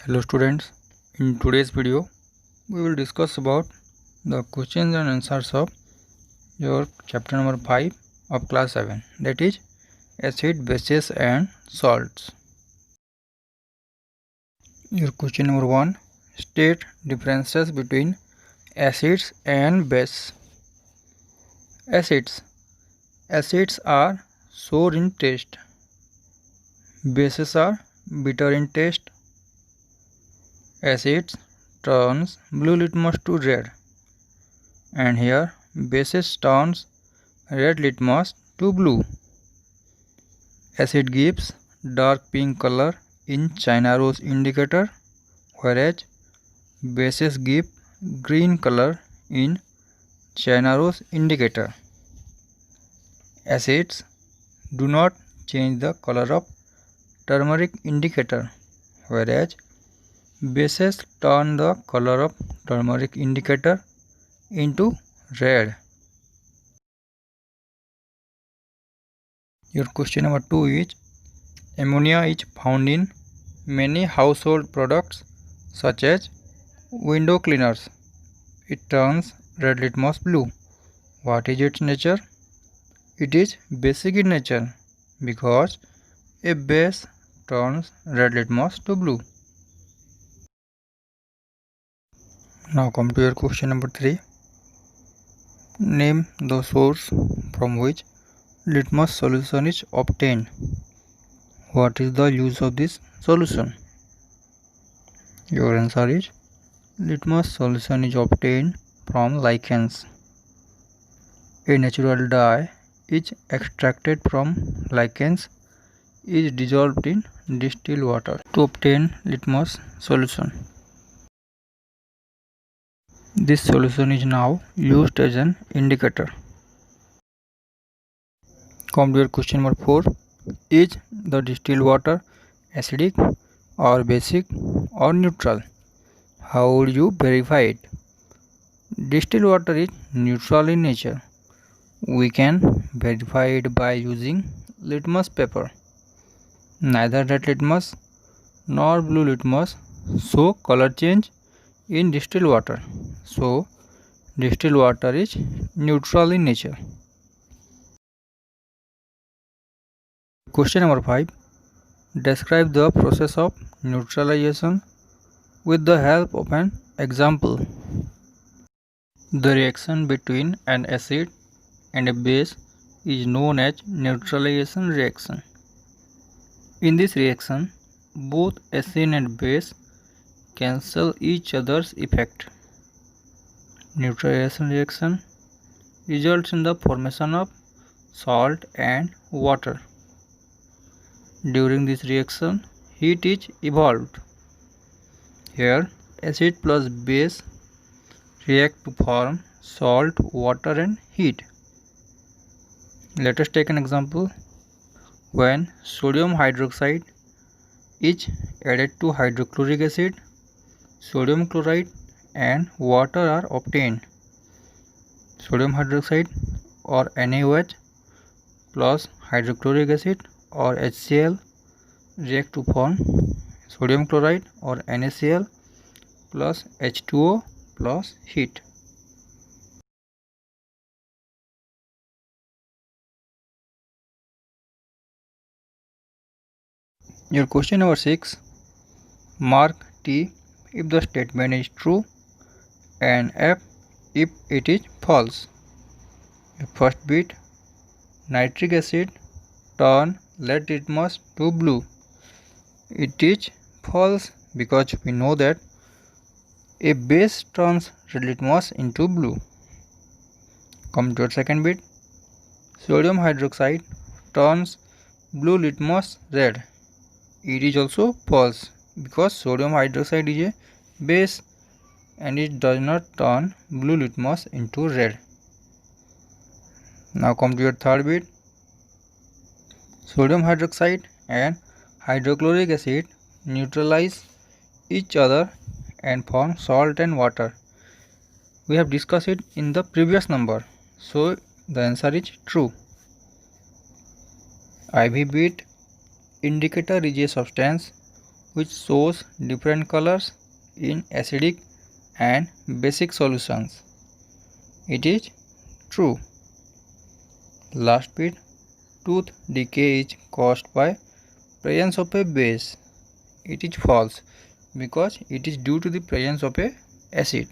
Hello students, in today's video we will discuss about the questions and answers of your chapter number 5 of class 7, that is acid, bases and salts. Your question number 1, state differences between acids and base. Acids are sour in taste. Bases are bitter in taste. Acids turns blue litmus to red, and here bases turns red litmus to blue. Acid gives dark pink color in China rose indicator, whereas bases give green color in China rose indicator. Acids do not change the color of turmeric indicator, whereas bases turn the color of turmeric indicator into red. Your question number 2 is, ammonia is found in many household products such as window cleaners. It turns red litmus blue. What is its nature? It is basic in nature because a base turns red litmus to blue. Now come to your question number 3. Name the source from which litmus solution is obtained. What is the use of this solution? Your answer is, litmus solution is obtained from lichens. A natural dye is extracted from lichens is dissolved in distilled water to obtain litmus solution. This solution is now used as an indicator. Come to your question number 4. Is the distilled water acidic or basic or neutral? How would you verify it? Distilled water is neutral in nature. We can verify it by using litmus paper. Neither red litmus nor blue litmus show color change in distilled water. So, distilled water is neutral in nature. Question number 5. Describe the process of neutralization with the help of an example. The reaction between an acid and a base is known as neutralization reaction. In this reaction, both acid and base cancel each other's effect. Neutralization reaction results in the formation of salt and water. During this reaction, heat is evolved. Here, acid plus base react to form salt, water and heat. Let us take an example. When sodium hydroxide is added to hydrochloric acid, sodium chloride and water are obtained. Sodium hydroxide or NaOH plus hydrochloric acid or HCl react to form sodium chloride or NaCl plus H2O plus heat. Your question number 6. Mark T if the statement is true and F if it is false. The first bit, nitric acid turn red litmus to blue. It is false because we know that a base turns red litmus into blue. Come to our second bit, sodium hydroxide turns blue litmus red. It is also false because sodium hydroxide is a base and it does not turn blue litmus into red. Now come to your third bit, sodium hydroxide and hydrochloric acid neutralize each other and form salt and water. We have discussed it in the previous number, so the answer is true. IV bit, indicator is a substance which shows different colors in acidic and basic solutions. It is true. Last bit, tooth decay is caused by presence of a base. It is false because it is due to the presence of a acid.